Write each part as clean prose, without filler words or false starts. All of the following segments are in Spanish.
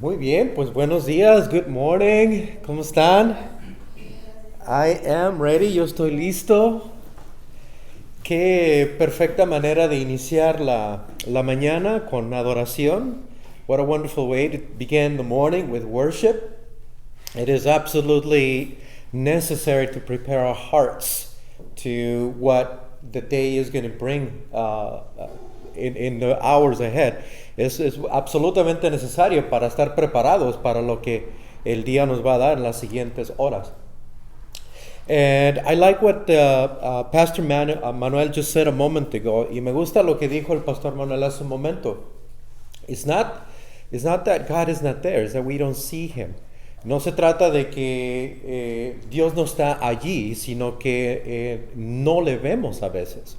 Muy bien, pues buenos días, good morning, ¿cómo están? I am ready, yo estoy listo. Qué perfecta manera de iniciar la mañana con adoración. What a wonderful way to begin the morning with worship. It is absolutely necessary to prepare our hearts to what the day is going to bring in the hours ahead. Es absolutamente necesario para estar preparados para lo que el día nos va a dar en las siguientes horas. And I like what Pastor Manuel just said a moment ago, y me gusta lo que dijo el Pastor Manuel hace un momento. It's not that God is not there, it's that we don't see Him. No se trata de que Dios no está allí, sino que no le vemos a veces.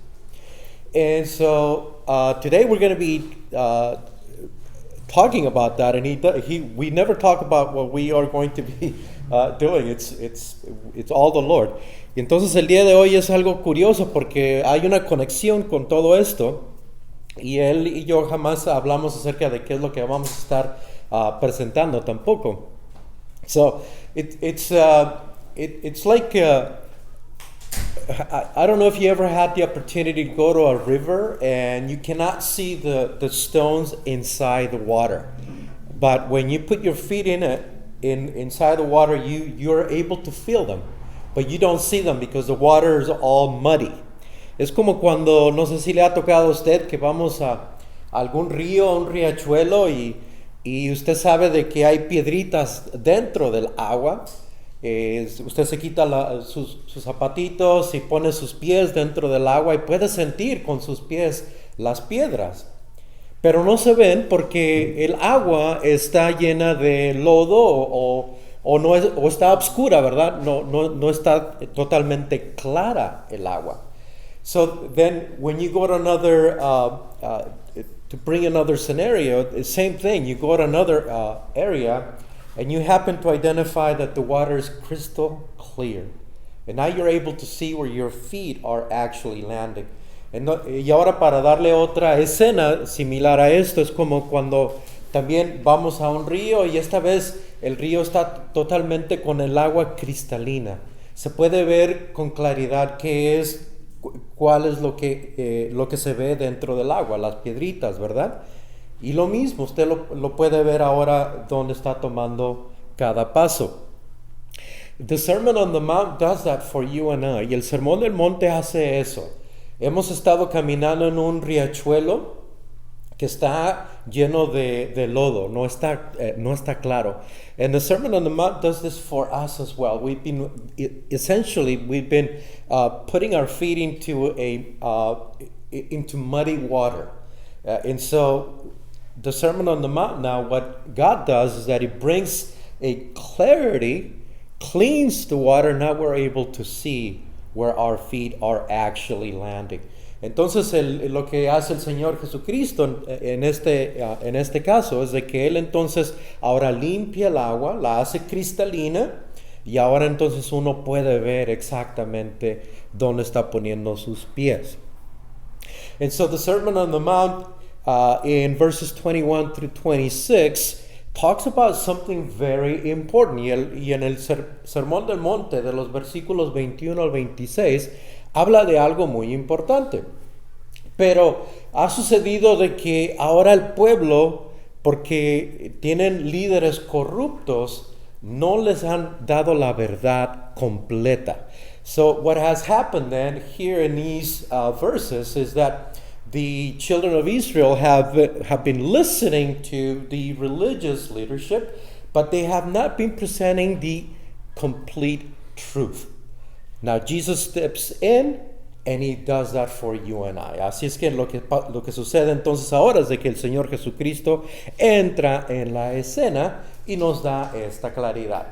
And so today we're going to be talking about that, and we never talk about what we are going to be doing. It's all the Lord. Y entonces el día de hoy es algo curioso porque hay una conexión con todo esto, y él y yo jamás hablamos acerca de qué es lo que vamos a estar presentando tampoco. So it's like I don't know if you ever had the opportunity to go to a river and you cannot see the stones inside the water, but when you put your feet in it, inside the water, you're able to feel them, but you don't see them because the water is all muddy. Es como cuando, no sé si le ha tocado a usted que vamos a algún río, a un riachuelo, y usted sabe de que hay piedritas dentro del agua. Usted se quita sus zapatitos y pone sus pies dentro del agua y puede sentir con sus pies las piedras, pero no se ven porque el agua está llena de lodo o está oscura, ¿verdad? No está totalmente clara el agua. So then when you go to another to bring another scenario, the same thing, you go to another area and you happen to identify that the water is crystal clear. And now you're able to see where your feet are actually landing. Y ahora, para darle otra escena similar a esto, es como cuando también vamos a un río y esta vez el río está totalmente con el agua cristalina. Se puede ver con claridad cuál es lo que se ve dentro del agua, las piedritas, ¿verdad? Y lo mismo, usted lo puede ver ahora donde está tomando cada paso. The Sermon on the Mount does that for you and I. Y el Sermón del Monte hace eso. Hemos estado caminando en un riachuelo que está lleno de lodo, no está claro. And the Sermon on the Mount does this for us as well. We've been putting our feet into muddy water. And so the Sermon on the Mount now, what God does is that He brings a clarity, cleans the water, now we're able to see where our feet are actually landing. Entonces lo que hace el Señor Jesucristo en este caso es de que Él entonces ahora limpia el agua, la hace cristalina, y ahora entonces uno puede ver exactamente dónde está poniendo sus pies. And so the Sermon on the Mount in verses 21 through 26 talks about something very important. Y en el Sermón del Monte, de los versículos 21 al 26, habla de algo muy importante. Pero ha sucedido de que ahora el pueblo, porque tienen líderes corruptos, no les han dado la verdad completa. So what has happened then here in these verses is that the children of Israel have been listening to the religious leadership, but they have not been presenting the complete truth. Now Jesus steps in and He does that for you and I. Así es que lo que sucede entonces ahora es de que el Señor Jesucristo entra en la escena y nos da esta claridad.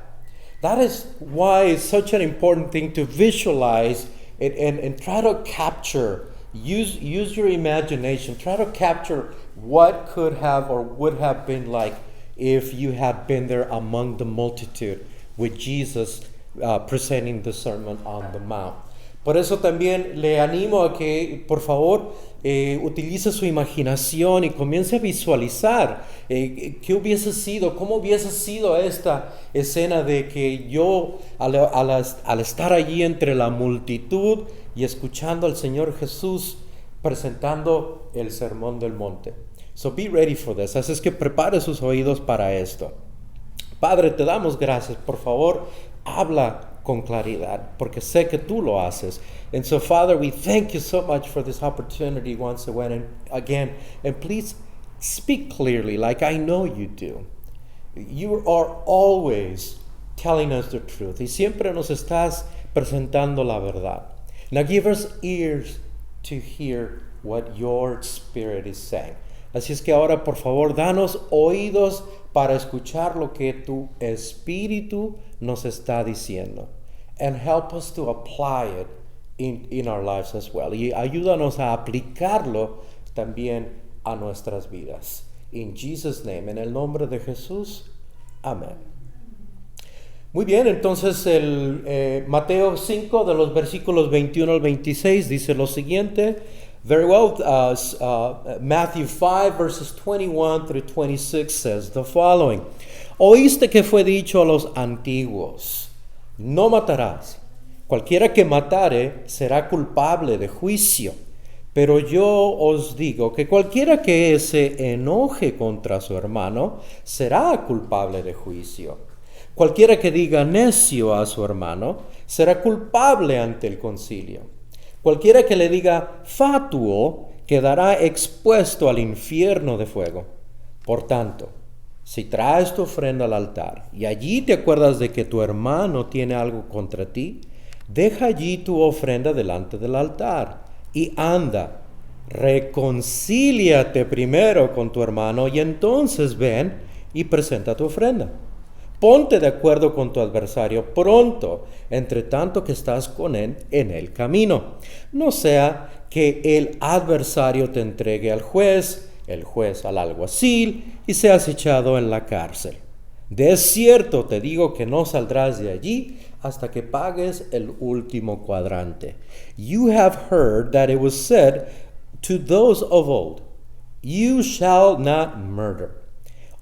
That is why it's such an important thing to visualize and try to capture. Use your imagination. Try to capture what could have or would have been like if you had been there among the multitude with Jesus presenting the Sermon on the Mount. Por eso también le animo a que, por favor, utilice su imaginación y comience a visualizar qué hubiese sido, cómo hubiese sido esta escena de que yo, al estar allí entre la multitud y escuchando al Señor Jesús presentando el Sermón del Monte. So be ready for this. Así es que prepare sus oídos para esto. Padre, te damos gracias. Por favor, habla con claridad, porque sé que tú lo haces. And so, Father, we thank you so much for this opportunity once again. And please speak clearly like I know you do. You are always telling us the truth. Y siempre nos estás presentando la verdad. Now give us ears to hear what your Spirit is saying. Así es que ahora, por favor, danos oídos para escuchar lo que tu Espíritu nos está diciendo. And help us to apply it in our lives as well. Y ayúdanos a aplicarlo también a nuestras vidas. In Jesus' name, en el nombre de Jesús. Amén. Muy bien, entonces Mateo 5 de los versículos 21 al 26 dice lo siguiente. Very well, Matthew 5 verses 21 through 26 says the following. Oíste que fue dicho a los antiguos, no matarás. Cualquiera que matare será culpable de juicio. Pero yo os digo que cualquiera que se enoje contra su hermano será culpable de juicio. Cualquiera que diga necio a su hermano será culpable ante el concilio. Cualquiera que le diga fatuo quedará expuesto al infierno de fuego. Por tanto, si traes tu ofrenda al altar y allí te acuerdas de que tu hermano tiene algo contra ti, deja allí tu ofrenda delante del altar y anda, reconcíliate primero con tu hermano y entonces ven y presenta tu ofrenda. Ponte de acuerdo con tu adversario pronto, entre tanto que estás con él en el camino. No sea que el adversario te entregue al juez, el juez al alguacil y seas echado en la cárcel. De cierto te digo que no saldrás de allí hasta que pagues el último cuadrante. You have heard that it was said to those of old, you shall not murder.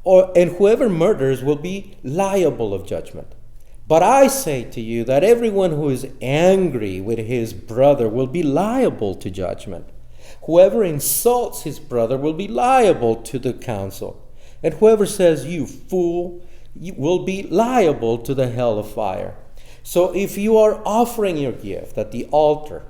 And whoever murders will be liable of judgment. But I say to you that everyone who is angry with his brother will be liable to judgment. Whoever insults his brother will be liable to the council. And whoever says, you fool, will be liable to the hell of fire. So if you are offering your gift at the altar,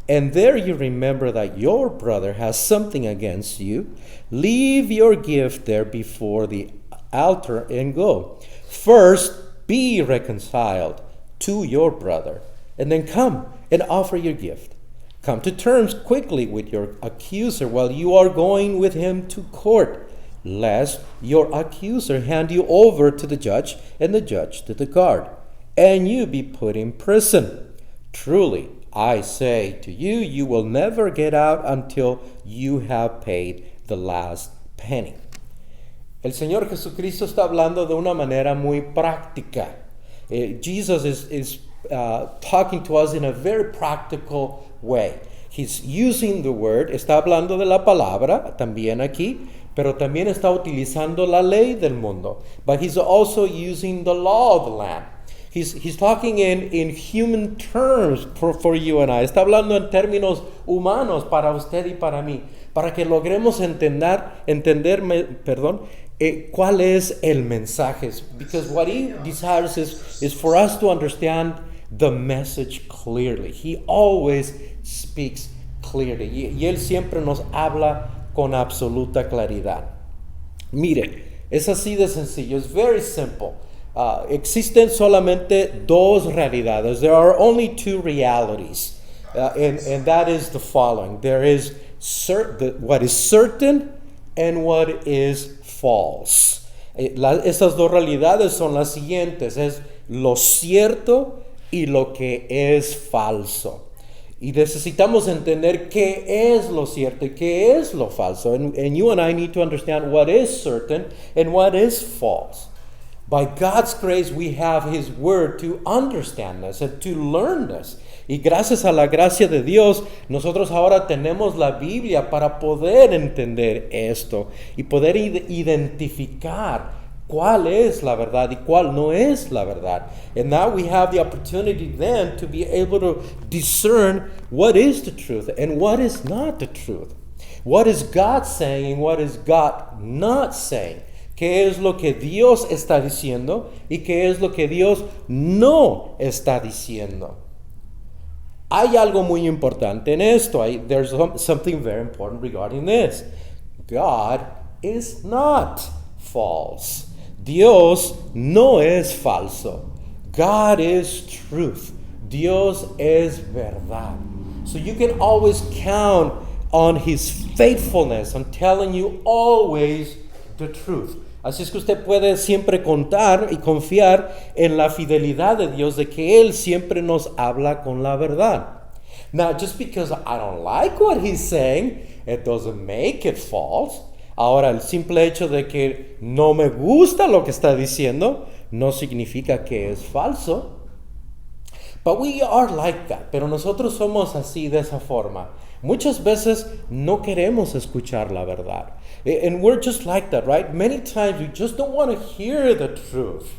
and there you remember that your brother has something against you, leave your gift there before the altar and go. First, be reconciled to your brother, and then come and offer your gift. Come to terms quickly with your accuser while you are going with him to court, lest your accuser hand you over to the judge and the judge to the guard, and you be put in prison. Truly, I say to you, you will never get out until you have paid the last penny. El Señor Jesucristo está hablando de una manera muy práctica. Jesus is talking to us in a very practical way. He's using the word, está hablando de la palabra también aquí, pero también está utilizando la ley del mundo. But he's also using the law of the land. He's talking in human terms for you and I. Está hablando en términos humanos para usted y para mí, para que logremos entender cuál es el mensaje. Because what he desires is for us to understand the message clearly. He always speaks clearly. Y él siempre nos habla con absoluta claridad. Mire, es así de sencillo. It's very simple. Existen solamente dos realidades. There are only two realities. And that is the following. There is what is certain and what is false. Estas dos realidades son las siguientes. Es lo cierto y lo que es falso. Y necesitamos entender qué es lo cierto y qué es lo falso. And you and I need to understand what is certain and what is false. By God's grace, we have His Word to understand this and to learn this. Y gracias a la gracia de Dios, nosotros ahora tenemos la Biblia para poder entender esto y poder identificar cuál es la verdad y cuál no es la verdad. And now we have the opportunity then to be able to discern what is the truth and what is not the truth. What is God saying and what is God not saying? ¿Qué es lo que Dios está diciendo y qué es lo que Dios no está diciendo? Hay algo muy importante en esto. There's something very important regarding this. God is not false. Dios no es falso. God is truth. Dios es verdad. So you can always count on His faithfulness, on telling you always the truth. Así es que usted puede siempre contar y confiar en la fidelidad de Dios, de que Él siempre nos habla con la verdad. Now, just because I don't like what He's saying, it doesn't make it false. Ahora, el simple hecho de que no me gusta lo que está diciendo, no significa que es falso. But we are like that. Pero nosotros somos así, de esa forma. Muchas veces no queremos escuchar la verdad. And we're just like that, right? Many times we just don't want to hear the truth.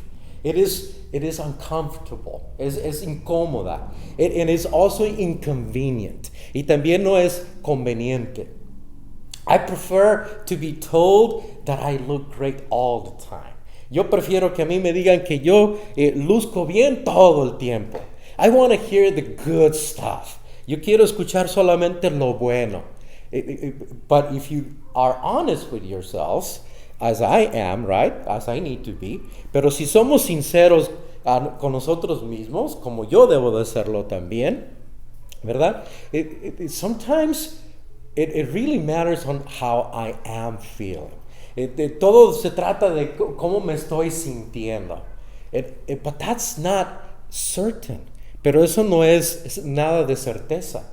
It is uncomfortable. Es incómoda. It is also inconvenient. Y también no es conveniente. I prefer to be told that I look great all the time. Yo prefiero que a mí me digan que yo luzco bien todo el tiempo. I want to hear the good stuff. Yo quiero escuchar solamente lo bueno. But if you are honest with yourselves, as I am, right? As I need to be. Pero si somos sinceros con nosotros mismos, como yo debo de serlo también, ¿verdad? Sometimes it really matters on how I am feeling. Todo se trata de cómo me estoy sintiendo. But that's not certain. Pero eso no es nada de certeza.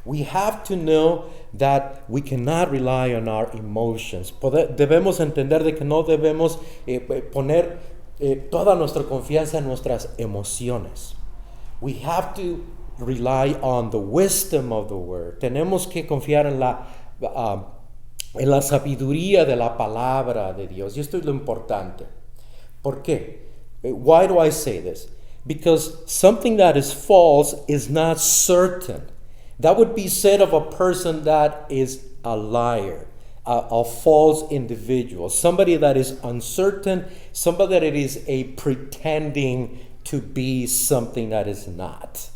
We have to know that we cannot rely on our emotions. Debemos entender de que no debemos poner toda nuestra confianza en nuestras emociones. We have to rely on the wisdom of the word. Tenemos que confiar en la sabiduría de la palabra de Dios. Y esto es lo importante. ¿Por qué? Why do I say this? Because something that is false is not certain. That would be said of a person that is a liar, a false individual, somebody that is uncertain, somebody that is pretending to be something that is not.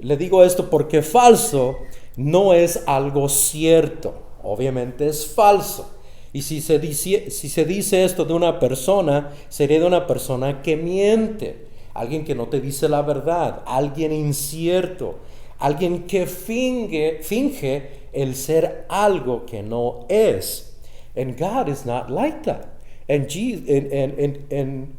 Le digo esto porque falso no es algo cierto, obviamente es falso. Y si se dice esto de una persona, sería de una persona que miente, alguien que no te dice la verdad, alguien incierto, alguien que finge el ser algo que no es. And God is not like that.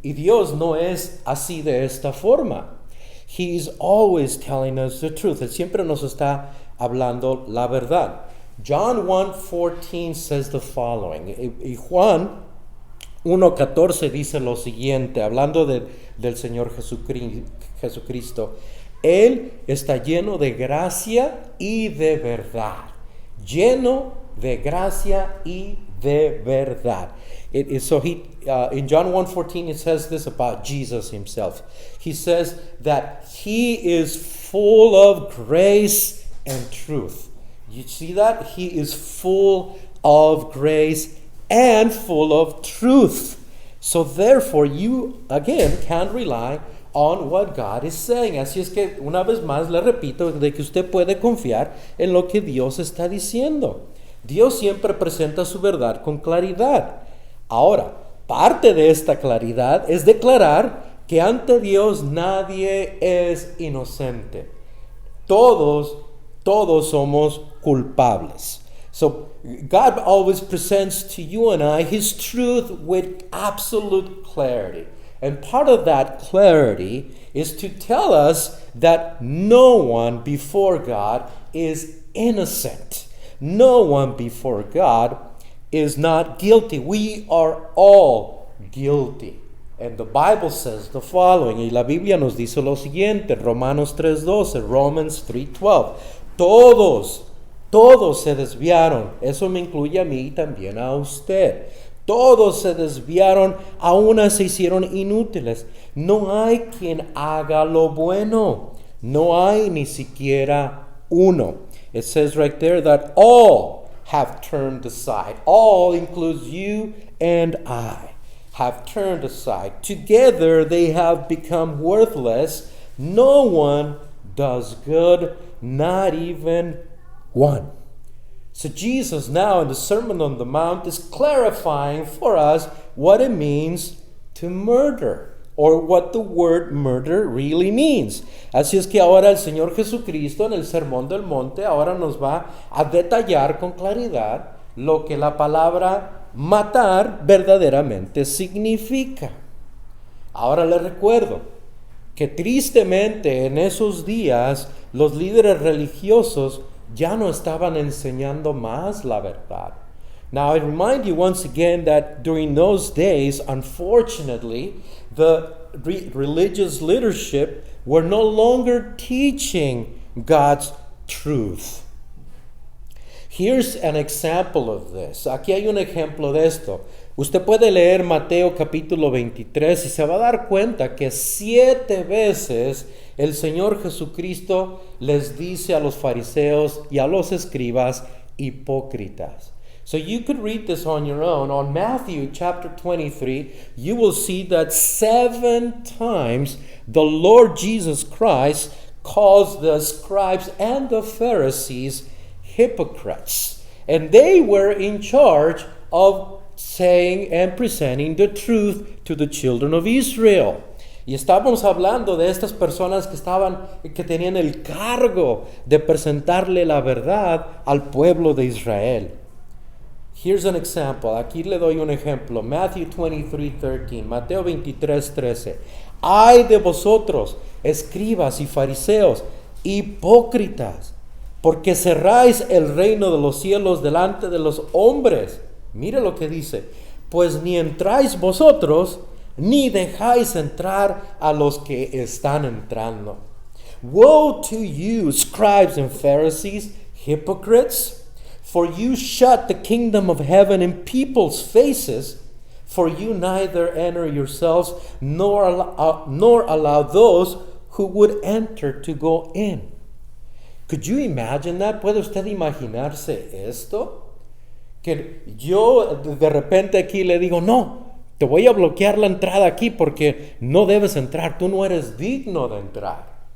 Y Dios no es así de esta forma. He's always telling us the truth. Él siempre nos está hablando la verdad. John 1:14 says the following. Y Juan 1:14 dice lo siguiente, hablando del Señor Jesucristo. Él está lleno de gracia y de verdad. Lleno de gracia y de verdad. In John 1:14 it says this about Jesus himself. He says that he is full of grace and truth. You see that? He is full of grace and full of truth. So therefore you again can rely on what God is saying. Así es que una vez más le repito de que usted puede confiar en lo que Dios está diciendo. Dios siempre presenta su verdad con claridad. Ahora, parte de esta claridad es declarar que ante Dios nadie es inocente. Todos somos culpables. So God always presents to you and I His truth with absolute clarity. And part of that clarity is to tell us that no one before God is innocent. No one before God is not guilty. We are all guilty. And the Bible says the following, y la Biblia nos dice lo siguiente, Romanos 3:12, Romans 3:12. Todos se desviaron. Eso me incluye a mí y también a usted. Todos se desviaron, a una se hicieron inútiles. No hay quien haga lo bueno. No hay ni siquiera uno. It says right there that all have turned aside. All includes you and I. Have turned aside. Together they have become worthless. No one does good, not even one. So Jesus now in the Sermon on the Mount is clarifying for us what it means to murder, or what the word murder really means. Así es que ahora el Señor Jesucristo en el Sermón del Monte ahora nos va a detallar con claridad lo que la palabra matar verdaderamente significa. Ahora les recuerdo que tristemente en esos días los líderes religiosos ya no estaban enseñando más la verdad. Now I remind you once again that during those days, unfortunately, the religious leadership were no longer teaching God's truth. Here's an example of this. Aquí hay un ejemplo de esto. Usted puede leer Mateo capítulo 23 y se va a dar cuenta que 7 veces el Señor Jesucristo les dice a los fariseos y a los escribas hipócritas. So you could read this on your own. On Matthew chapter 23, you will see that 7 times the Lord Jesus Christ calls the scribes and the Pharisees hypocrites. And they were in charge of saying and presenting the truth to the children of Israel. Y estábamos hablando de estas personas que tenían el cargo de presentarle la verdad al pueblo de Israel. Here's an example. Aquí le doy un ejemplo. Matthew 23:13. Mateo 23:13. Ay de vosotros, escribas y fariseos, hipócritas, porque cerráis el reino de los cielos delante de los hombres. Mire lo que dice. Pues ni entráis vosotros, ni dejáis entrar a los que están entrando. Woe to you, scribes and Pharisees, hypocrites! For you shut the kingdom of heaven in people's faces, for you neither enter yourselves, nor allow those who would enter to go in. Could you imagine that? ¿Puede usted imaginarse esto? Que yo de repente aquí le digo, no, te voy a bloquear la entrada aquí porque no debes entrar, tú no eres digno de entrar.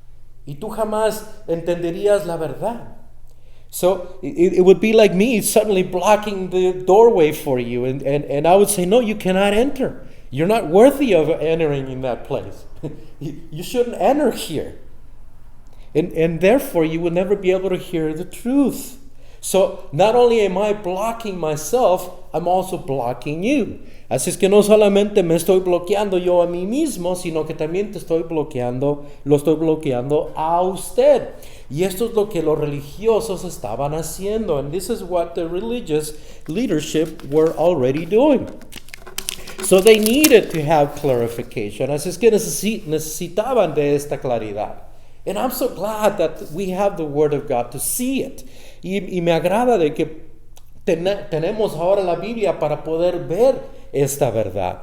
Y tú jamás entenderías la verdad. So it would be like me suddenly blocking the doorway for you, and I would say, no, you cannot enter. You're not worthy of entering in that place. You shouldn't enter here. And therefore, you will never be able to hear the truth. So not only am I blocking myself, I'm also blocking you. Así es que no solamente me estoy bloqueando yo a mí mismo, sino que también lo estoy bloqueando a usted. Y esto es lo que los religiosos estaban haciendo. And this is what the religious leadership were already doing. So they needed to have clarification. Así es que necesitaban de esta claridad. And I'm so glad that we have the Word of God to see it. Y me agrada de que tenemos ahora la Biblia para poder ver esta verdad.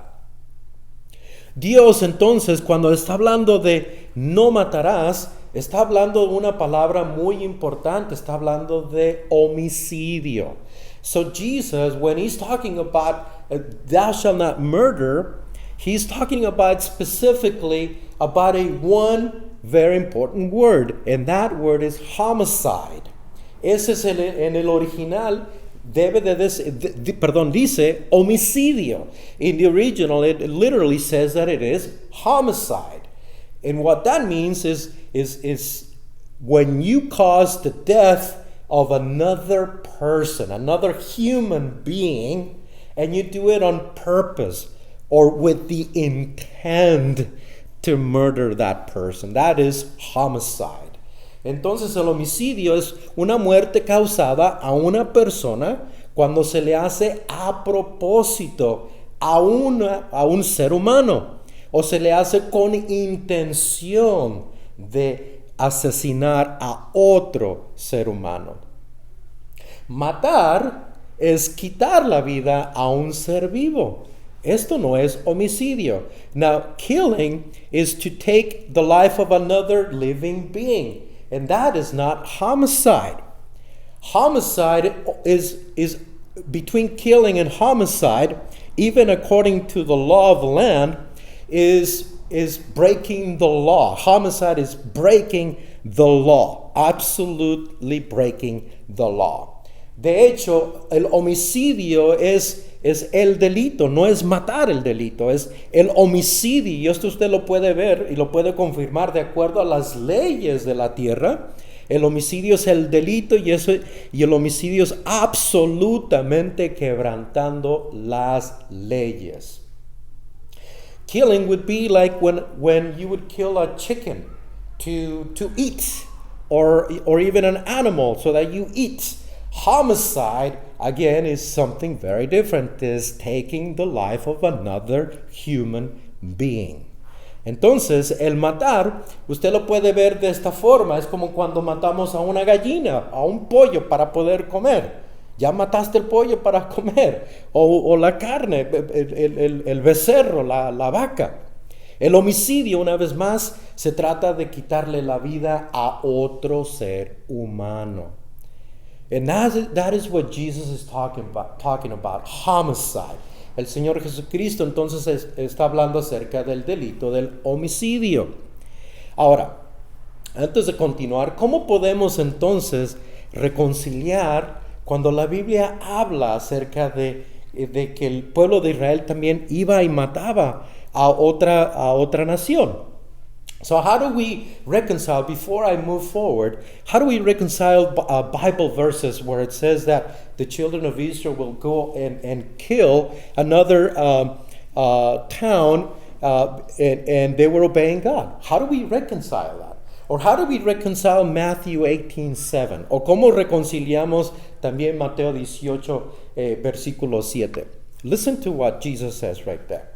Dios entonces, cuando está hablando de no matarás, está hablando de una palabra muy importante, está hablando de homicidio. So Jesus, when he's talking about thou shalt not murder, he's talking about specifically about one very important word, and that word is homicide. Ese es en el original dice homicidio. In the original, it literally says that it is homicide. And what that means is when you cause the death of another person, another human being, and you do it on purpose or with the intent to murder that person. That is homicide. Entonces el homicidio es una muerte causada a una persona cuando se le hace a propósito a un ser humano. o se le hace con intención de asesinar a otro ser humano. Matar es quitar la vida a un ser vivo. Esto no es homicidio. Now, killing is to take the life of another living being, and that is not homicide. Homicide is between killing and homicide, even according to the law of the land, is breaking the law. Homicide is breaking the law, absolutely breaking the law. De hecho, el homicidio es el delito, no es matar el delito, es el homicidio. Y esto usted lo puede ver y lo puede confirmar de acuerdo a las leyes de la tierra. El homicidio es el delito y el homicidio es absolutamente quebrantando las leyes. Killing would be like when you would kill a chicken to eat, or even an animal so that you eat. Homicide, again, is something very different. It's taking the life of another human being. Entonces, el matar, usted lo puede ver de esta forma. Es como cuando matamos a una gallina, a un pollo para poder comer. Ya mataste el pollo para comer. O la carne, el becerro, la vaca. El homicidio, una vez más, se trata de quitarle la vida a otro ser humano. And that is what Jesus is talking about, homicide. El Señor Jesucristo entonces está hablando acerca del delito del homicidio. Ahora, antes de continuar, ¿cómo podemos entonces reconciliar cuando la Biblia habla acerca de que el pueblo de Israel también iba y mataba a otra nación? So how do we reconcile, before I move forward, how do we reconcile Bible verses where it says that the children of Israel will go and kill another town and they were obeying God? How do we reconcile that? Or how do we reconcile Matthew 18:7? O cómo reconciliamos también Mateo 18, versículo 7? Listen to what Jesus says right there.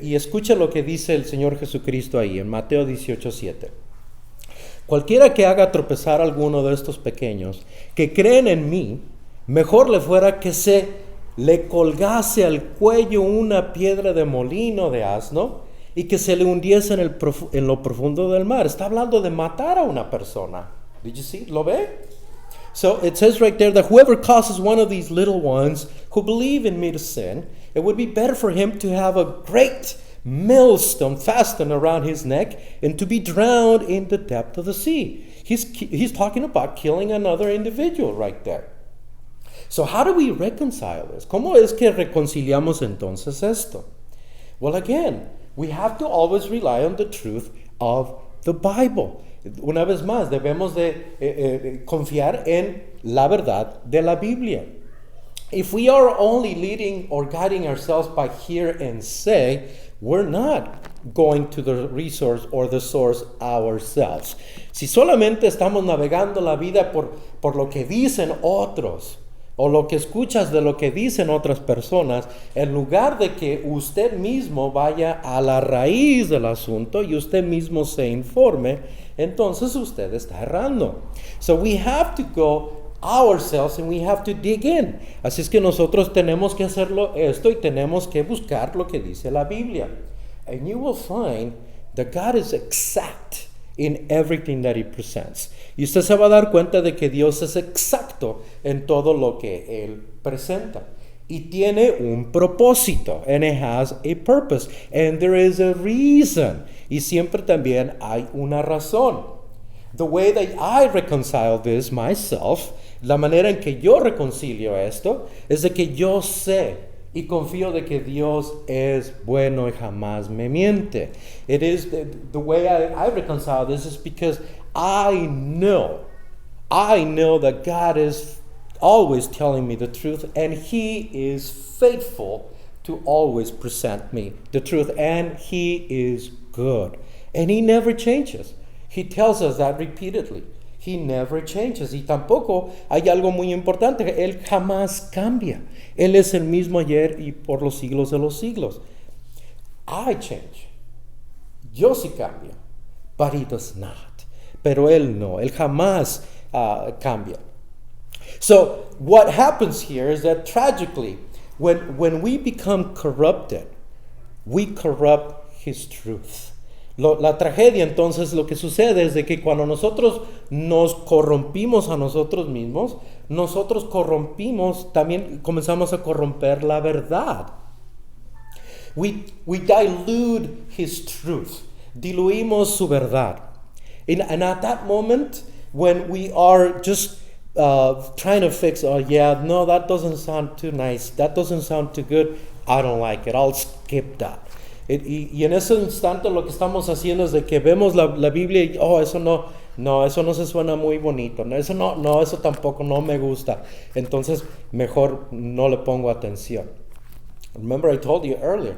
Y escucha lo que dice el Señor Jesucristo ahí en Mateo 18:7. Cualquiera que haga tropezar a alguno de estos pequeños que creen en mí, mejor le fuera que se le colgase al cuello una piedra de molino de asno y que se le hundiese en lo profundo del mar. Está hablando de matar a una persona. Did you see? ¿Lo ve? So it says right there that whoever causes one of these little ones who believe in me to sin, it would be better for him to have a great millstone fastened around his neck and to be drowned in the depth of the sea. He's talking about killing another individual right there. So how do we reconcile this? ¿Cómo es que reconciliamos entonces esto? Well, again, we have to always rely on the truth of the Bible. Una vez más, debemos de confiar en la verdad de la Biblia. If we are only leading or guiding ourselves by hear and say, we're not going to the resource or the source ourselves. Si solamente estamos navegando la vida por lo que dicen otros, o lo que escuchas de lo que dicen otras personas, en lugar de que usted mismo vaya a la raíz del asunto y usted mismo se informe, entonces usted está errando. So we have to go ourselves and we have to dig in. Así es que nosotros tenemos que hacerlo esto y tenemos que buscar lo que dice la Biblia. And you will find that God is exact in everything that he presents. Y usted se va a dar cuenta de que Dios es exacto en todo lo que él presenta. Y tiene un propósito. And it has a purpose. And there is a reason. Y siempre también hay una razón. The way that I reconcile this myself, la manera en que yo reconcilio esto, es de que yo sé y confío de que Dios es bueno y jamás me miente. It is the way I reconcile this is because I know that God is always telling me the truth, and he is faithful to always present me the truth, and he is good, and he never changes. He tells us that repeatedly. He never changes. Y tampoco hay algo muy importante. Él jamás cambia. Él es el mismo ayer y por los siglos de los siglos. I change. Yo sí cambio. But he does not. Pero él no. Él jamás cambia. So what happens here is that tragically, when we become corrupted, we corrupt his truth. La tragedia entonces lo que sucede es de que cuando nosotros nos corrompimos a nosotros mismos, nosotros corrompimos, también comenzamos a corromper la verdad. We dilute his truth. Diluimos su verdad. And at that moment, when we are just trying to fix, oh yeah, no, that doesn't sound too nice, that doesn't sound too good, I don't like it, I'll skip that. Y en ese instante lo que estamos haciendo es de que vemos la Biblia y, oh, eso no se suena muy bonito, eso tampoco no me gusta, entonces mejor no le pongo atención. Remember I told you earlier,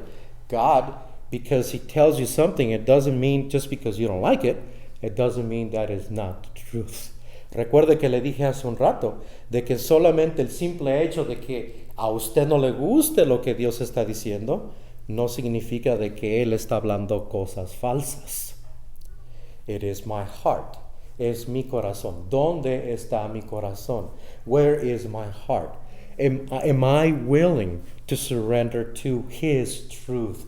God, because he tells you something, it doesn't mean just because you don't like it, it doesn't mean that is not the truth. Recuerde que le dije hace un rato de que solamente el simple hecho de que a usted no le guste lo que Dios está diciendo no significa de que Él está hablando cosas falsas. It is my heart. Es mi corazón. ¿Dónde está mi corazón? Where is my heart? Am I willing to surrender to His truth?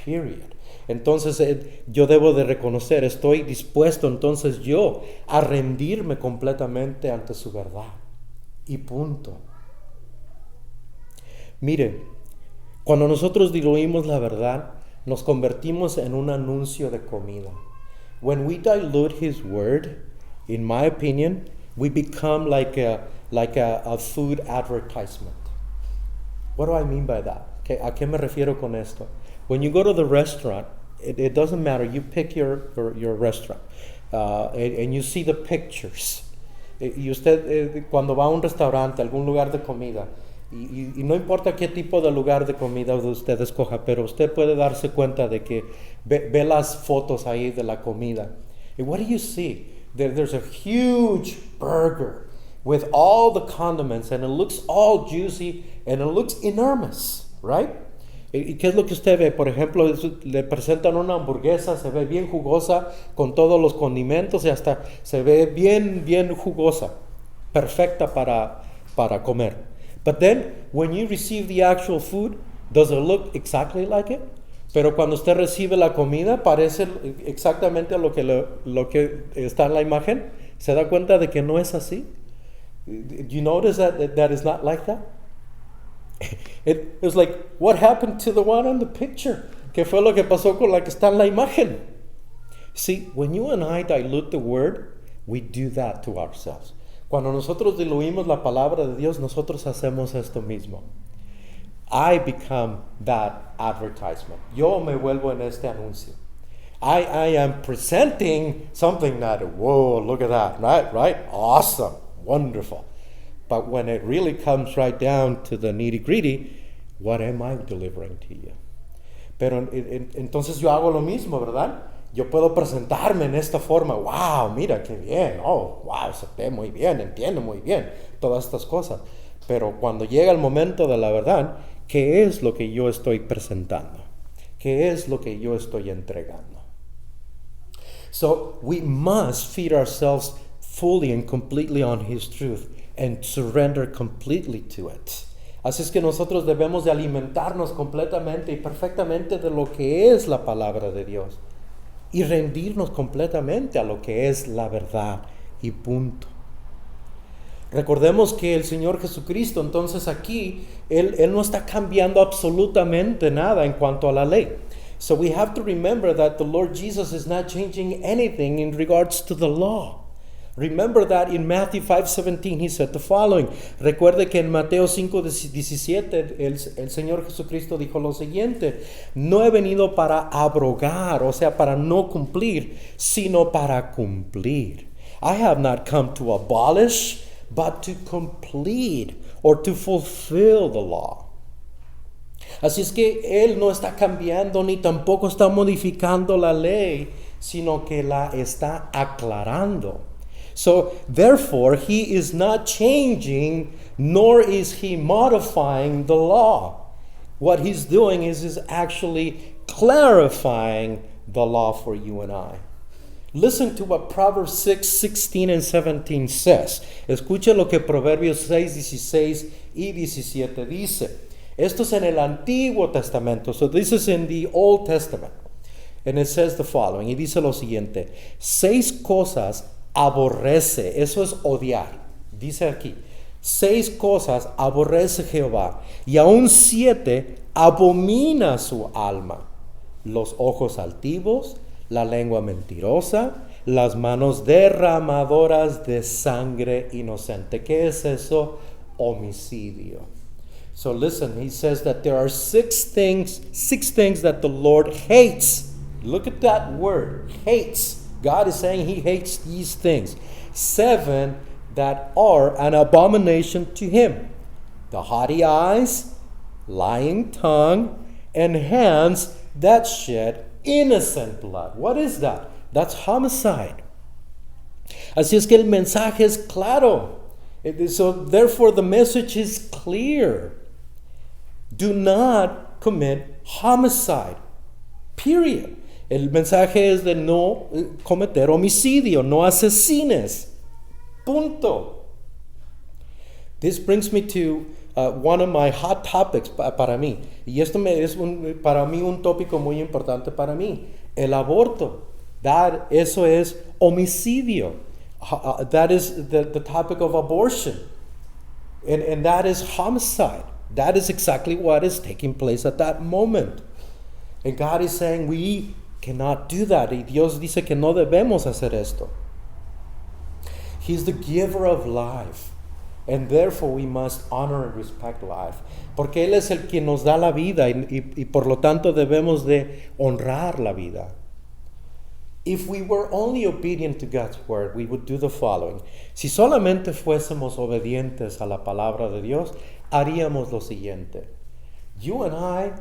Period. Entonces yo debo de reconocer, estoy dispuesto entonces yo a rendirme completamente ante su verdad. Y punto. Mire, cuando nosotros diluimos la verdad, nos convertimos en un anuncio de comida. When we dilute His word, in my opinion, we become like a food advertisement. What do I mean by that? ¿A qué me refiero con esto? When you go to the restaurant, it doesn't matter. You pick your restaurant and you see the pictures. Y usted cuando va a un restaurante, algún lugar de comida, y no importa qué tipo de lugar de comida usted escoja, pero usted puede darse cuenta de que ve las fotos ahí de la comida. And what do you see? There's a huge burger with all the condiments and it looks all juicy and it looks enormous, right? ¿Y qué es lo que usted ve? Por ejemplo, le presentan una hamburguesa, se ve bien jugosa, con todos los condimentos y hasta se ve bien jugosa, perfecta para comer. But then, when you receive the actual food, does it look exactly like it? Pero cuando usted recibe la comida, parece exactamente lo que está en la imagen. ¿Se da cuenta de que no es así? Do you notice that is not like that? It was like, what happened to the one on the picture? ¿Qué fue lo que pasó con la que está en la imagen? See, when you and I dilute the word, we do that to ourselves. Cuando nosotros diluimos la palabra de Dios, nosotros hacemos esto mismo. I become that advertisement. Yo me vuelvo en este anuncio. I am presenting something that, whoa, look at that, right? Awesome, wonderful. But when it really comes right down to the nitty-gritty, what am I delivering to you? Pero entonces yo hago lo mismo, ¿verdad? Yo puedo presentarme en esta forma. Wow, mira qué bien. Oh, wow, se ve muy bien, entiende muy bien todas estas cosas. Pero cuando llega el momento de la verdad, ¿qué es lo que yo estoy presentando? ¿Qué es lo que yo estoy entregando? So we must feed ourselves fully and completely on His truth and surrender completely to it. Así es que nosotros debemos de alimentarnos completamente y perfectamente de lo que es la palabra de Dios y rendirnos completamente a lo que es la verdad y punto. Recordemos que el Señor Jesucristo, entonces aquí, Él no está cambiando absolutamente nada en cuanto a la ley. So we have to remember that the Lord Jesus is not changing anything in regards to the law. Remember that in Matthew 5:17 he said the following. Recuerde que en Mateo 5:17 el Señor Jesucristo dijo lo siguiente: no he venido para abrogar, o sea, para no cumplir, sino para cumplir. I have not come to abolish, but to complete or to fulfill the law. Así es que Él no está cambiando ni tampoco está modificando la ley, sino que la está aclarando. So, therefore, He is not changing, nor is He modifying the law. What He's doing is actually clarifying the law for you and I. Listen to what Proverbs 6:16 and 17 says. Escucha lo que Proverbios 6:16 y 17 dice. Esto es en el Antiguo Testamento. So this is in the Old Testament. And it says the following. Y dice lo siguiente. 6 cosas aborrece. Eso es odiar. Dice aquí. 6 cosas aborrece Jehová. Y aún 7 abomina su alma. Los ojos altivos, la lengua mentirosa, las manos derramadoras de sangre inocente. ¿Qué es eso? Homicidio. So listen, he says that there are 6 things that the Lord hates. Look at that word, hates. God is saying he hates these things. 7 that are an abomination to him. The haughty eyes, lying tongue, and hands that shed innocent blood. What is that? That's homicide. Así es que el mensaje es claro. So therefore the message is clear. Do not commit homicide. Period. El mensaje es de no cometer homicidio, no asesines. Punto. This brings me to one of my hot topics para mí. Y esto es para mí un tópico muy importante para mí. El aborto. Eso es homicidio. That is the topic of abortion. And that is homicide. That is exactly what is taking place at that moment. And God is saying we cannot do that. Y Dios dice que no debemos hacer esto. He's the giver of life. And therefore we must honor and respect life. Porque Él es el quien nos da la vida y por lo tanto debemos de honrar la vida. If we were only obedient to God's word, we would do the following. Si solamente fuésemos obedientes a la palabra de Dios, haríamos lo siguiente. You and I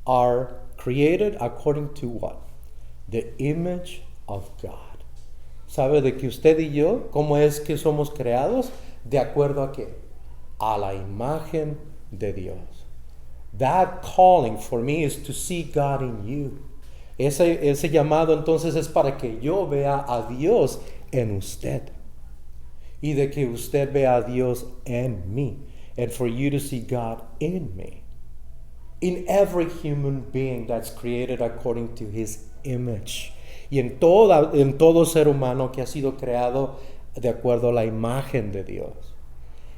are created according to what? The image of God. ¿Sabe de que usted y yo, cómo es que somos creados? ¿De acuerdo a qué? A la imagen de Dios. That calling for me is to see God in you. Ese llamado entonces es para que yo vea a Dios en usted. Y de que usted vea a Dios en mí. And for you to see God in me. In every human being that's created according to His image. Y en todo ser humano que ha sido creado de acuerdo a la imagen de Dios.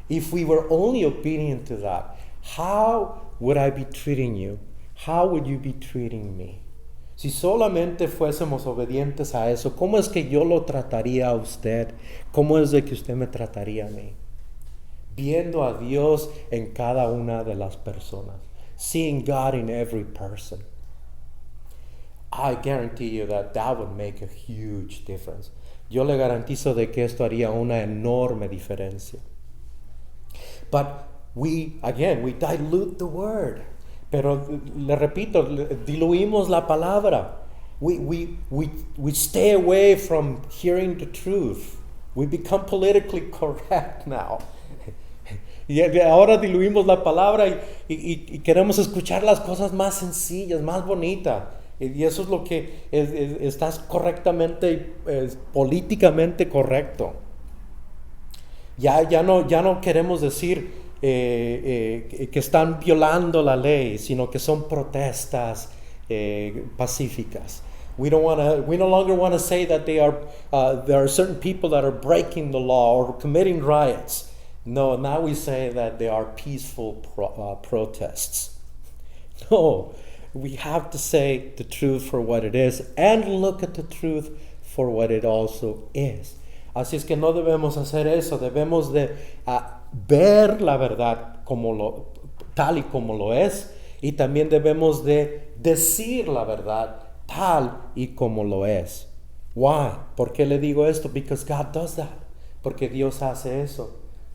If we were only obedient to that, how would I be treating you? How would you be treating me? Si solamente fuésemos obedientes a eso, ¿cómo es que yo lo trataría a usted? ¿Cómo es de que usted me trataría a mí? Viendo a Dios en cada una de las personas. Seeing God in every person. I guarantee you that would make a huge difference. Yo le garantizo de que esto haría una enorme diferencia. But we dilute the word. Pero le repito, diluimos la palabra. We stay away from hearing the truth. We become politically correct now. Y ahora diluimos la palabra y queremos escuchar las cosas más sencillas, más bonitas. Y eso es lo que está correctamente, políticamente correcto. Ya no queremos decir que están violando la ley, sino que son protestas pacíficas. We no longer want to say that there are certain people that are breaking the law or committing riots. No, now we say that they are peaceful protests. No, we have to say the truth for what it is and look at the truth for what it also is. Así es que no debemos hacer eso, debemos de ver la verdad tal y como lo es, y también debemos de decir la verdad tal y como lo es. Why? ¿Por qué le digo esto? Because God does that. Porque Dios hace eso.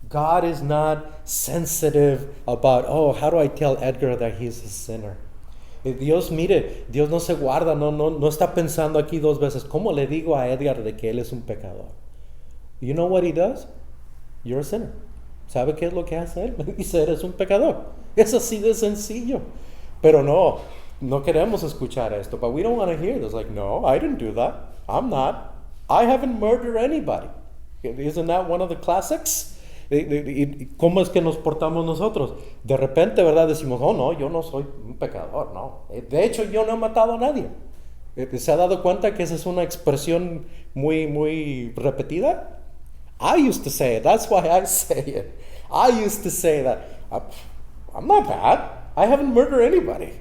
God is not sensitive about, how do I tell Edgar that he's a sinner? Dios no se guarda, no está pensando aquí 2 veces, ¿cómo le digo a Edgar de que él es un pecador? You know what he does? You're a sinner. ¿Sabe qué es lo que hace él? Dice, eres un pecador. Es así de sencillo. Pero no, no queremos escuchar esto, but we don't want to hear this. Like, no, I didn't do that. I'm not. I haven't murdered anybody. Isn't that one of the classics? ¿Cómo es que nos portamos nosotros? De repente, ¿verdad? Decimos, oh no, yo no soy un pecador, no. De hecho, yo no he matado a nadie. ¿Se ha dado cuenta que esa es una expresión muy repetida? I used to say it. That's why I say it. I used to say that. I'm not bad. I haven't murdered anybody.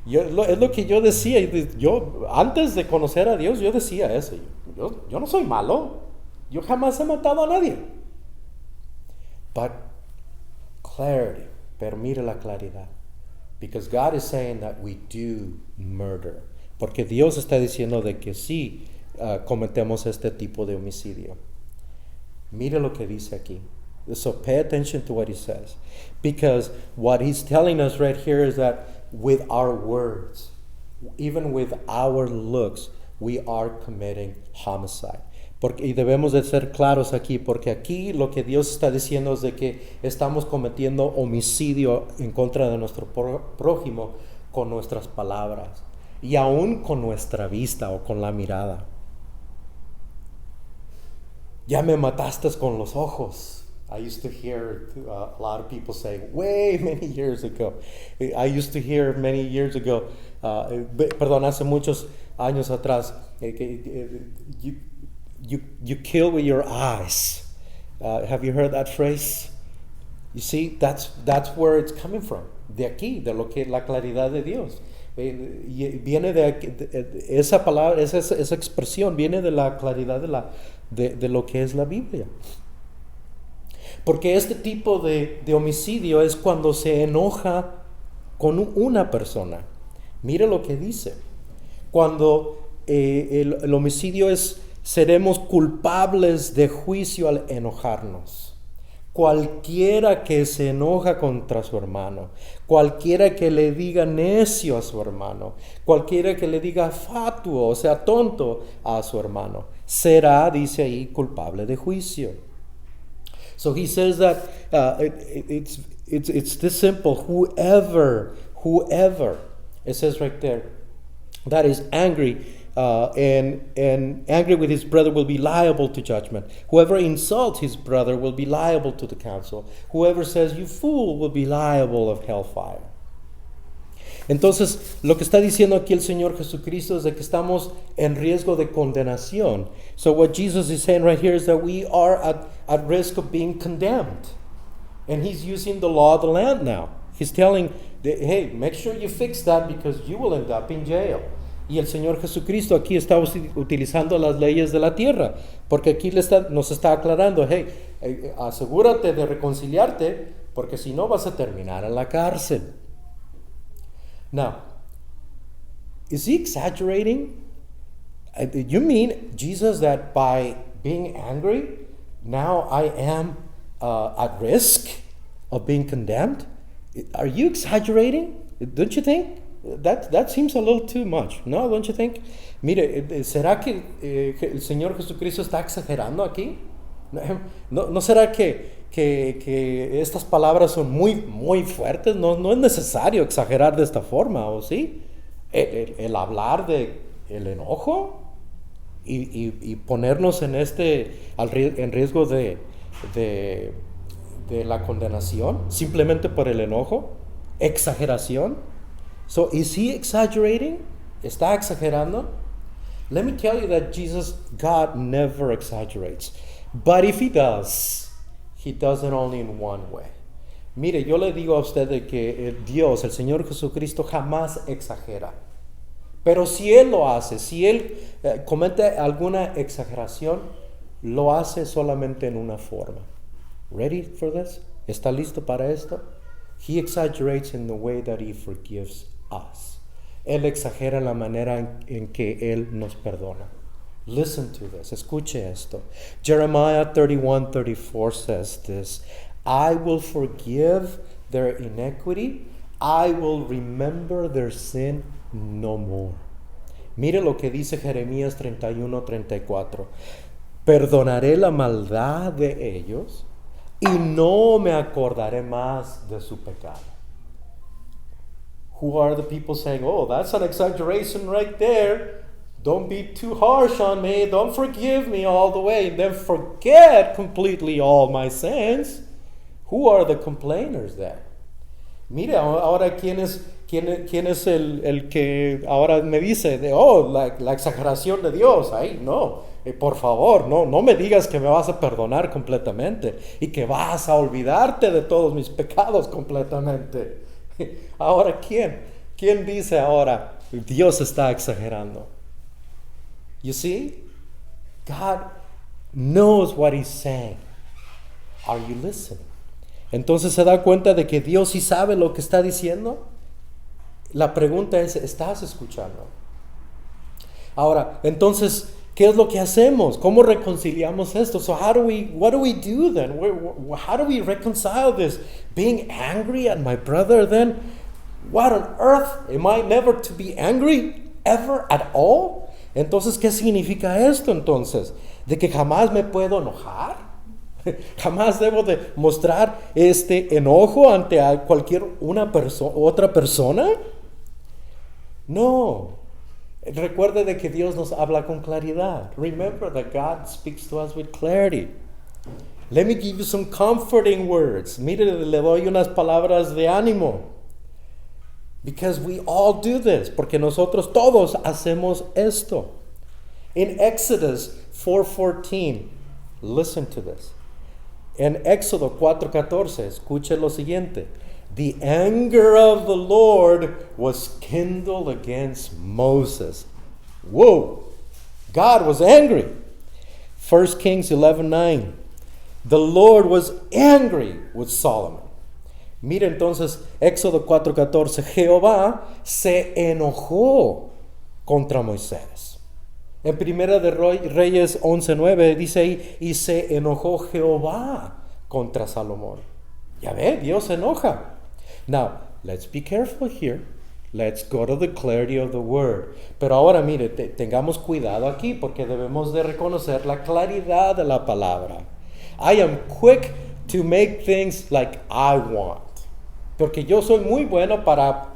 Es lo que yo decía. Yo, antes de conocer a Dios, yo decía eso. Yo no soy malo. Yo jamás he matado a nadie. But clarity, pero mire la claridad. Because God is saying that we do murder. Porque Dios está diciendo de que sí cometemos este tipo de homicidio. Mire lo que dice aquí. So pay attention to what he says. Because what he's telling us right here is that with our words, even with our looks, we are committing homicide. Y debemos de ser claros aquí, porque aquí lo que Dios está diciendo es de que estamos cometiendo homicidio en contra de nuestro prójimo con nuestras palabras y aún con nuestra vista o con la mirada. Ya me mataste con los ojos. I used to hear a lot of people say way many years ago. I used to hear many years ago, hace muchos años atrás, you kill with your eyes. Have you heard that phrase? You see, that's where it's coming from. De aquí, de lo que la claridad de Dios. Viene de esa palabra, esa expresión viene de la claridad de lo que es la Biblia. Porque este tipo de homicidio es cuando se enoja con una persona. Mire lo que dice. Cuando el homicidio es, seremos culpables de juicio al enojarnos. Cualquiera que se enoja contra su hermano, cualquiera que le diga necio a su hermano, cualquiera que le diga fatuo, o sea, tonto a su hermano, será, dice ahí, culpable de juicio. So he says that it's this simple. Whoever, it says right there, that is angry and angry with his brother will be liable to judgment. Whoever insults his brother will be liable to the council. Whoever says you fool will be liable of hellfire. Entonces, lo que está diciendo aquí el Señor Jesucristo es de que estamos en riesgo de condenación. So what Jesus is saying right here is that we are at risk of being condemned. And he's using the law of the land now. He's telling, hey, make sure you fix that because you will end up in jail. Y el Señor Jesucristo aquí está utilizando las leyes de la tierra. Porque aquí nos está aclarando, hey, asegúrate de reconciliarte porque si no vas a terminar en la cárcel. Now, is he exaggerating? You mean, Jesus, that by being angry, now I am at risk of being condemned? Are you exaggerating? Don't you think? That seems a little too much, no? Don't you think? Mire, ¿será que el Señor Jesucristo está exagerando aquí? ¿No será que estas palabras son muy fuertes? No es necesario exagerar de esta forma, ¿o sí? El hablar de el enojo y ponernos en riesgo de la condenación simplemente por el enojo, exageración. So is he exaggerating? ¿Está exagerando? Let me tell you that God never exaggerates. But if he does it only in one way. Mire, yo le digo a usted de que Dios, el Señor Jesucristo, jamás exagera. Pero si Él lo hace, si Él comete alguna exageración, lo hace solamente en una forma. Ready for this? ¿Está listo para esto? He exaggerates in the way that he forgives us. Él exagera en la manera en que Él nos perdona. Listen to this. Escuche esto. Jeremiah 31:34 says this. I will forgive their iniquity. I will remember their sin no more. Mire lo que dice Jeremías 31:34. Perdonaré la maldad de ellos y no me acordaré más de su pecado. Who are the people saying, oh, that's an exaggeration right there. Don't be too harsh on me. Don't forgive me all the way. And then forget completely all my sins. Who are the complainers there? Mire, ahora ¿quién es el que ahora me dice de, la exageración de Dios? Ay, no, por favor, no me digas que me vas a perdonar completamente y que vas a olvidarte de todos mis pecados completamente. Ahora, ¿quién dice ahora Dios está exagerando? You see, God knows what He's saying. Are you listening? Entonces se da cuenta de que Dios sí sabe lo que está diciendo. La pregunta es, ¿estás escuchando? Ahora, entonces, ¿qué es lo que hacemos? ¿Cómo reconciliamos esto? So what do we do then? How do we reconcile this? Being angry at my brother then? What on earth? Am I never to be angry? Ever at all? Entonces, ¿qué significa esto entonces? ¿De que jamás me puedo enojar? ¿Jamás debo de mostrar este enojo ante cualquier otra persona? No. Recuerde de que Dios nos habla con claridad. Remember that God speaks to us with clarity. Let me give you some comforting words. Mire, le doy unas palabras de ánimo. Because we all do this. Porque nosotros todos hacemos esto. In Exodus 4:14, listen to this. En Éxodo 4:14, escuche lo siguiente. The anger of the Lord was kindled against Moses. Whoa! God was angry. 1 Kings 11:9. The Lord was angry with Solomon. Mira entonces Éxodo 4:14. Jehová se enojó contra Moisés. En Primera de Reyes 11:9 dice ahí, y se enojó Jehová contra Salomón. Ya ve, Dios se enoja. Now, let's be careful here. Let's go to the clarity of the word. Pero ahora mire, tengamos cuidado aquí porque debemos de reconocer la claridad de la palabra. I am quick to make things like I want. Porque yo soy muy bueno para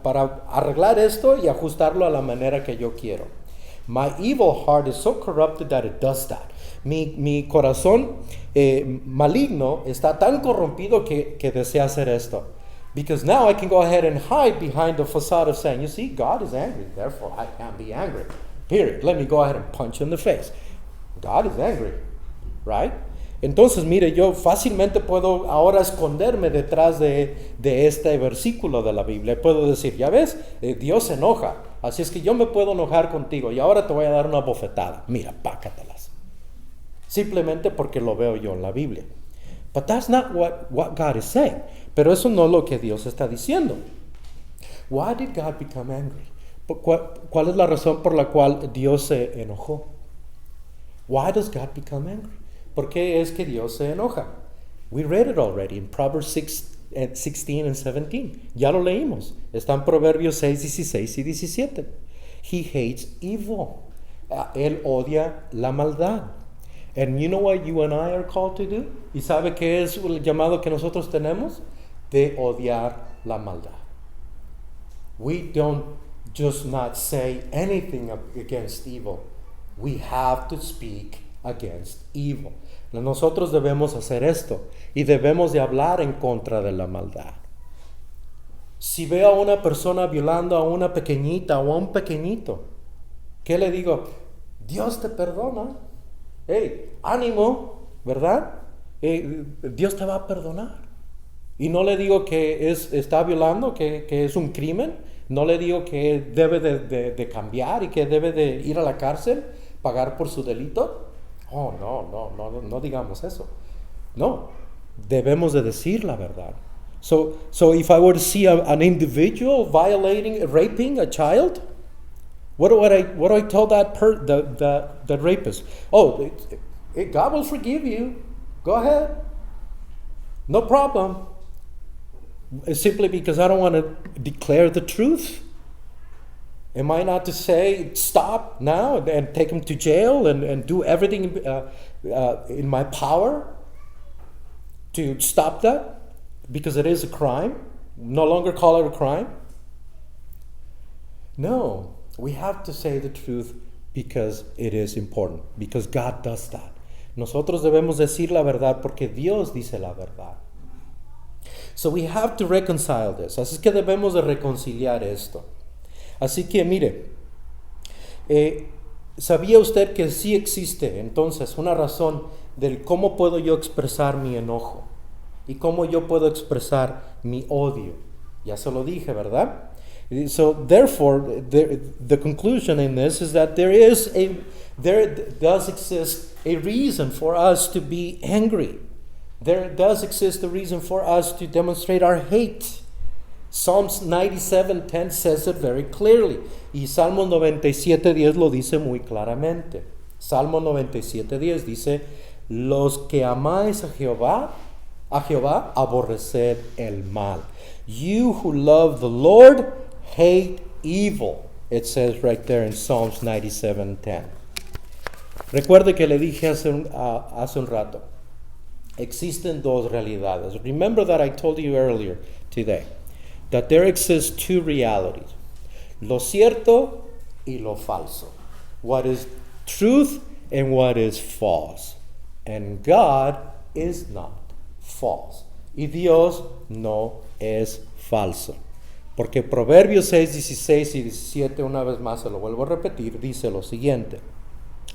arreglar esto y ajustarlo a la manera que yo quiero. My evil heart is so corrupted that it does that. Mi corazón maligno está tan corrompido que desea hacer esto. Because now I can go ahead and hide behind the facade of saying, you see, God is angry, therefore I can't be angry. Period. Let me go ahead and punch you in the face. God is angry, right? Entonces, mire, yo fácilmente puedo ahora esconderme detrás de este versículo de la Biblia. Puedo decir, ya ves, Dios se enoja. Así es que yo me puedo enojar contigo y ahora te voy a dar una bofetada. Mira, pácatelas. Simplemente porque lo veo yo en la Biblia. But that's not what God is saying. Pero eso no es lo que Dios está diciendo. Why did God become angry? ¿Cuál es la razón por la cual Dios se enojó? Why does God become angry? ¿Por qué es que Dios se enoja? We read it already in Proverbs 16 and 17. Ya lo leímos. Está en Proverbios 6, 16 y 17. He hates evil. Él odia la maldad. And you know what you and I are called to do? ¿Y sabe qué es el llamado que nosotros tenemos? De odiar la maldad. We don't just not say anything against evil. We have to speak against evil. Nosotros debemos hacer esto y debemos de hablar en contra de la maldad. Si veo a una persona violando a una pequeñita o a un pequeñito, ¿qué le digo? Dios te perdona. Hey, ánimo, ¿verdad? Dios te va a perdonar. Y no le digo que está violando, que es un crimen. No le digo que debe de cambiar y que debe de ir a la cárcel, pagar por su delito. Oh, no digamos eso. No, debemos de decir la verdad. So if I were to see an individual raping a child, what do I tell that rapist? Oh, God will forgive you. Go ahead. No problem. It's simply because I don't want to declare the truth. Am I not to say stop now and take him to jail and do everything in my power to stop that? Because it is a crime. No longer call it a crime. No, we have to say the truth because it is important, because God does that. Nosotros debemos decir la verdad porque Dios dice la verdad. So we have to reconcile this. Así es que debemos de reconciliar esto. Así que mire, ¿sabía usted que sí existe entonces una razón del cómo puedo yo expresar mi enojo y cómo yo puedo expresar mi odio? Ya se lo dije, ¿verdad? So therefore, the conclusion in this is that there does exist a reason for us to be angry. There does exist a reason for us to demonstrate our hate. Psalms 97:10 says it very clearly. Y Salmo 97:10 lo dice muy claramente. Salmo 97:10 dice, los que amáis a Jehová, aborreced el mal. You who love the Lord, hate evil. It says right there in Psalms 97:10. Recuerde que le dije hace un rato, existen dos realidades. Remember that I told you earlier today that there exist two realities. Lo cierto y lo falso. What is truth and what is false. And God is not false. Y Dios no es falso. Porque Proverbios 6:16 y 17, una vez más se lo vuelvo a repetir, dice lo siguiente.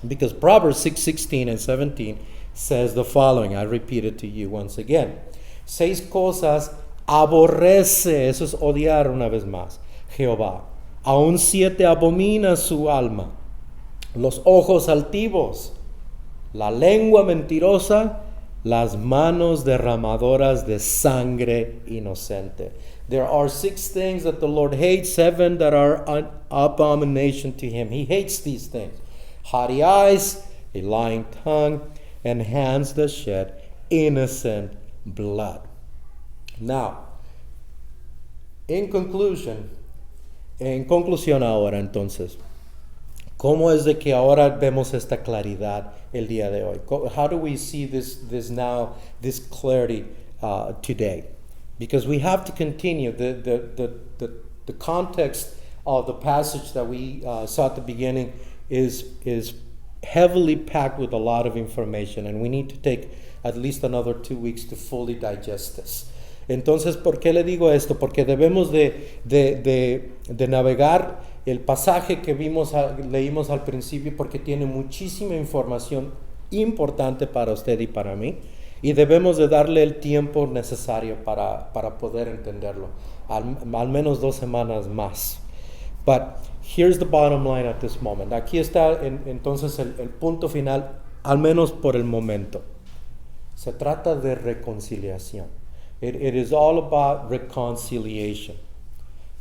Because Proverbs 6:16 and 17 says the following. I repeat it to you once again. 6 cosas aborrece, eso es odiar una vez más, Jehová. Aún 7 abomina su alma. Los ojos altivos, la lengua mentirosa, las manos derramadoras de sangre inocente. There are 6 things that the Lord hates, 7 that are an abomination to him. He hates these things. Haughty eyes, a lying tongue, and hands that shed innocent blood. Now, en conclusión ahora entonces, ¿cómo es de que ahora vemos esta claridad el día de hoy? How do we see this clarity today? Because we have to continue. The context of the passage that we saw at the beginning is heavily packed with a lot of information, and we need to take at least another 2 weeks to fully digest this. Entonces, ¿por qué le digo esto? Porque debemos de navegar el pasaje que leímos al principio, porque tiene muchísima información importante para usted y para mí, y debemos de darle el tiempo necesario para poder entenderlo, al menos 2 semanas más. But here's the bottom line at this moment. Aquí está entonces el punto final, al menos por el momento. Se trata de reconciliación. It is all about reconciliation.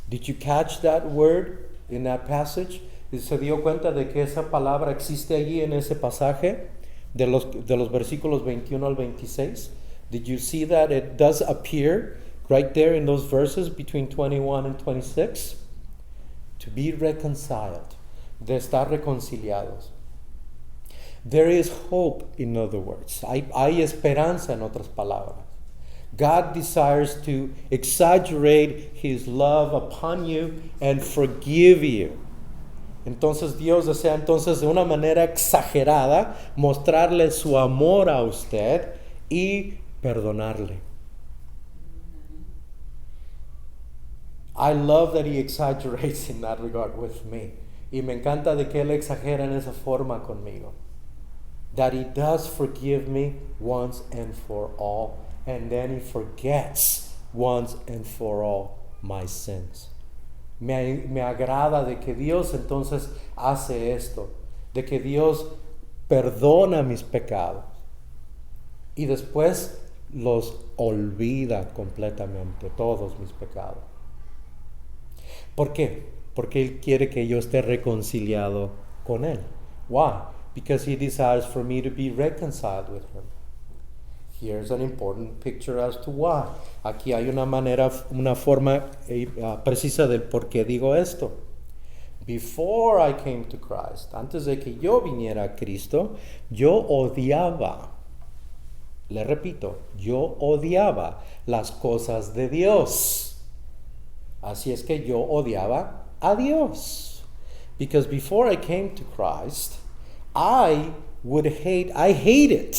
Did you catch that word in that passage? ¿Se dio cuenta de que esa palabra existe allí en ese pasaje de los versículos 21 al 26? Did you see that it does appear right there in those verses between 21 and 26? To be reconciled, de estar reconciliados. There is hope, in other words. Hay esperanza, en otras palabras. God desires to exaggerate his love upon you and forgive you. Entonces Dios desea entonces de una manera exagerada mostrarle su amor a usted y perdonarle. I love that he exaggerates in that regard with me. Y me encanta de que él exagera en esa forma conmigo. That he does forgive me once and for all. And then he forgets once and for all my sins. Me agrada de que Dios entonces hace esto. De que Dios perdona mis pecados. Y después los olvida completamente, todos mis pecados. ¿Por qué? Porque Él quiere que yo esté reconciliado con Él. Why? Because He desires for me to be reconciled with Him. Here's an important picture as to why. Aquí hay una forma precisa del por qué digo esto. Before I came to Christ, antes de que yo viniera a Cristo, yo odiaba, le repito, yo odiaba las cosas de Dios. Así es que yo odiaba a Dios. Because before I came to Christ, I hated,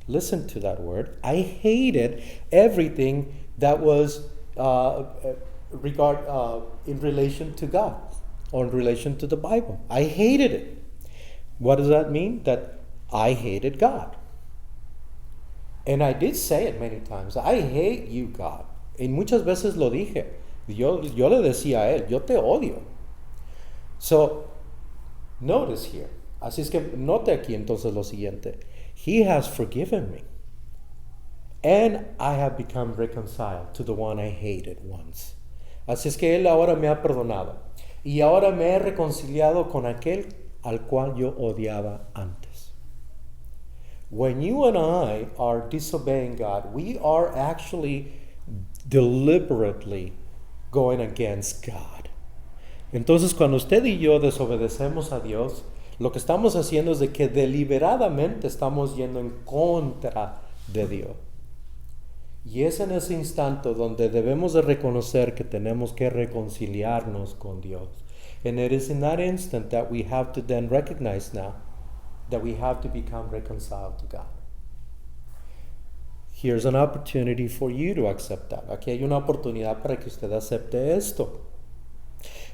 listen to that word, I hated everything that was in relation to God or in relation to the Bible. I hated it. What does that mean? That I hated God. And I did say it many times. I hate you, God. Y muchas veces lo dije. Yo le decía a él, yo te odio. So, notice here. Así es que note aquí entonces lo siguiente. He has forgiven me. And I have become reconciled to the one I hated once. Así es que él ahora me ha perdonado. Y ahora me he reconciliado con aquel al cual yo odiaba antes. When you and I are disobeying God, we are actually deliberately going against God. Entonces, cuando usted y yo desobedecemos a Dios, lo que estamos haciendo es de que deliberadamente estamos yendo en contra de Dios. Y es en ese instante donde debemos de reconocer que tenemos que reconciliarnos con Dios. And it is in that instant that we have to then recognize now that we have to become reconciled to God. Here's an opportunity for you to accept that. Aquí hay una oportunidad para que usted acepte esto.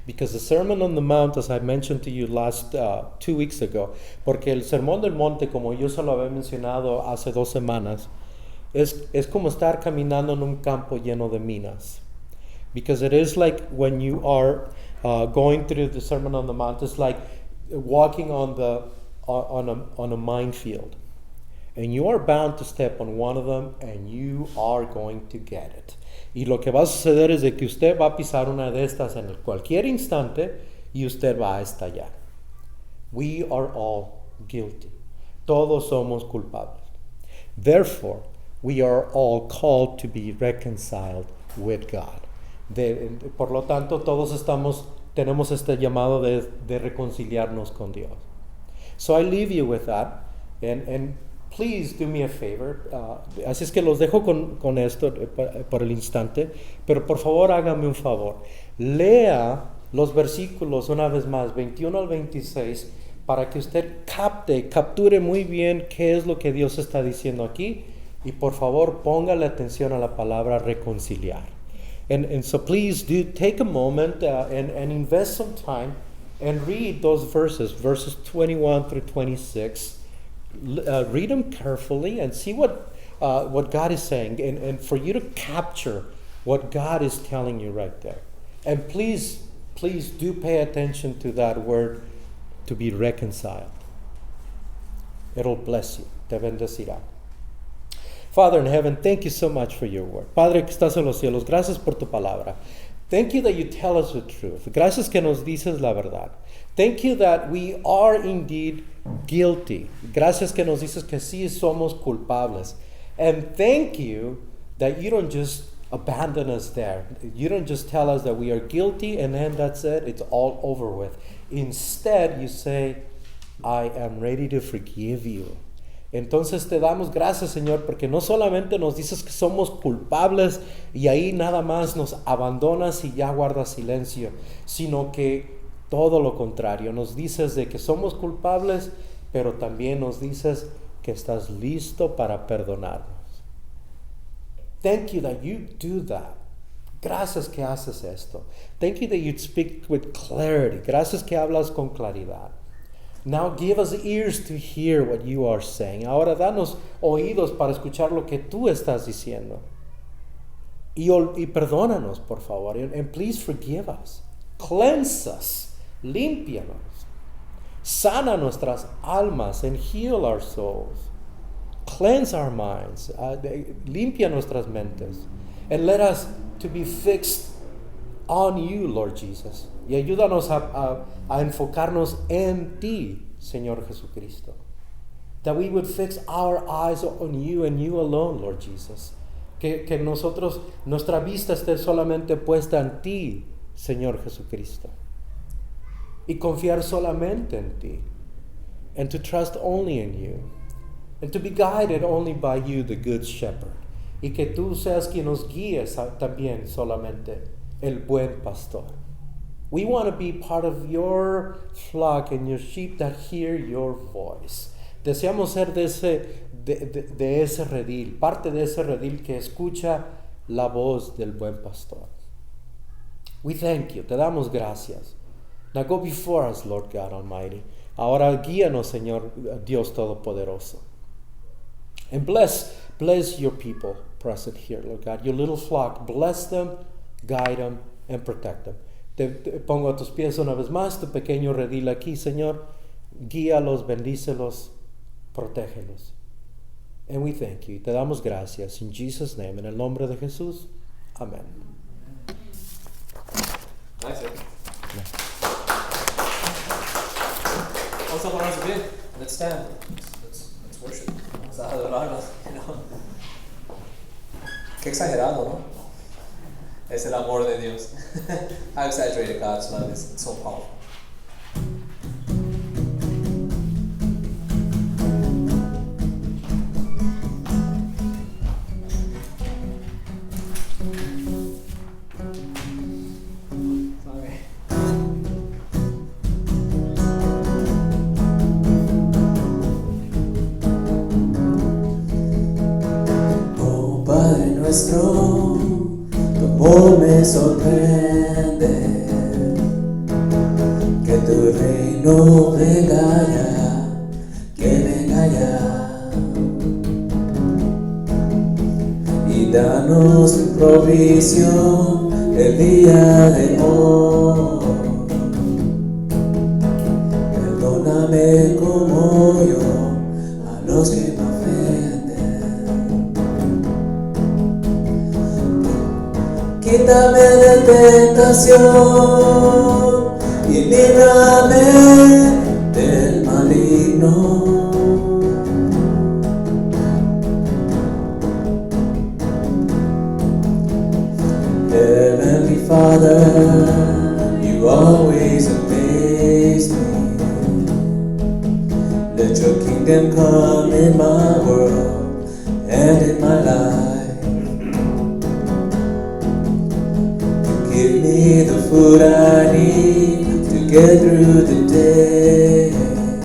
Because the Sermon on the Mount, as I mentioned to you last 2 weeks ago, porque el Sermón del Monte, como yo se lo había mencionado hace 2 semanas, es como estar caminando en un campo lleno de minas. Because it is like when you are going through the Sermon on the Mount, it's like walking on a minefield. And you are bound to step on one of them and you are going to get it. Y lo que va a suceder es de que usted va a pisar una de estas en cualquier instante y usted va a estallar. We are all guilty. Todos somos culpables. Therefore, we are all called to be reconciled with God. Por lo tanto, todos tenemos este llamado de reconciliarnos con Dios. So I leave you with that, and please do me a favor. Así es que los dejo con esto por el instante, pero por favor hágame un favor. Lea los versículos una vez más, 21 al 26, para que usted capture muy bien qué es lo que Dios está diciendo aquí, y por favor póngale atención a la palabra reconciliar. And so please do take a moment and invest some time and read those verses 21 through 26. Read them carefully and see what God is saying, and for you to capture what God is telling you right there. And please do pay attention to that word, to be reconciled. It'll bless you. Te bendecirá. Father in heaven, thank you so much for your word. Padre que estás en los cielos, gracias por tu palabra. Thank you that you tell us the truth. Gracias que nos dices la verdad. Thank you that we are indeed guilty. Gracias que nos dices que sí somos culpables. And thank you that you don't just abandon us there. You don't just tell us that we are guilty and then that's it. It's all over with. Instead, you say, I am ready to forgive you. Entonces te damos gracias, Señor, porque no solamente nos dices que somos culpables y ahí nada más nos abandonas y ya guardas silencio, sino que todo lo contrario, nos dices de que somos culpables, pero también nos dices que estás listo para perdonarnos. Thank you that you do that. Gracias que haces esto. Thank you that you speak with clarity. Gracias que hablas con claridad. Now give us ears to hear what you are saying. Ahora danos oídos para escuchar lo que tú estás diciendo. Y perdónanos, por favor. And please forgive us. Cleanse us. Límpianos. Sana nuestras almas and heal our souls. Cleanse our minds. Limpia nuestras mentes. And let us to be fixed on you, Lord Jesus. Y ayúdanos a enfocarnos en ti, Señor Jesucristo. That we would fix our eyes on you and you alone, Lord Jesus. Que nuestra vista esté solamente puesta en ti, Señor Jesucristo. Y confiar solamente en ti. And to trust only in you. And to be guided only by you, the good shepherd. Y que tú seas quien nos guíes también solamente, el buen pastor. We want to be part of your flock and your sheep that hear your voice. Deseamos ser de ese redil, parte de ese redil que escucha la voz del buen pastor. We thank you, te damos gracias. Now go before us, Lord God Almighty. Ahora guíanos, Señor Dios Todopoderoso. And bless your people present here, Lord God, your little flock. Bless them, guide them, and protect them. Te pongo a tus pies una vez más, tu pequeño redil aquí, Señor. Guíalos, bendícelos, protégelos. And we thank you. Te damos gracias. In Jesus' name, en el nombre de Jesús. Amén. Nice. Vamos a ponernos bien. Let's stand. Let's worship. Vamos a adorarnos, Qué exagerado, ¿no? Es el amor de Dios. How exaggerated God's love is. It's so powerful. Nuestro, tu amor me sorprende, que tu reino venga ya, que venga ya, y danos tu provisión el día de hoy. Perdóname como yo a los que me ofenden. Quítame de tentación y líbrame del maligno. Heavenly Father, you always amaze me. Let your kingdom come in my world and in my life. Give me the food I need to get through the day.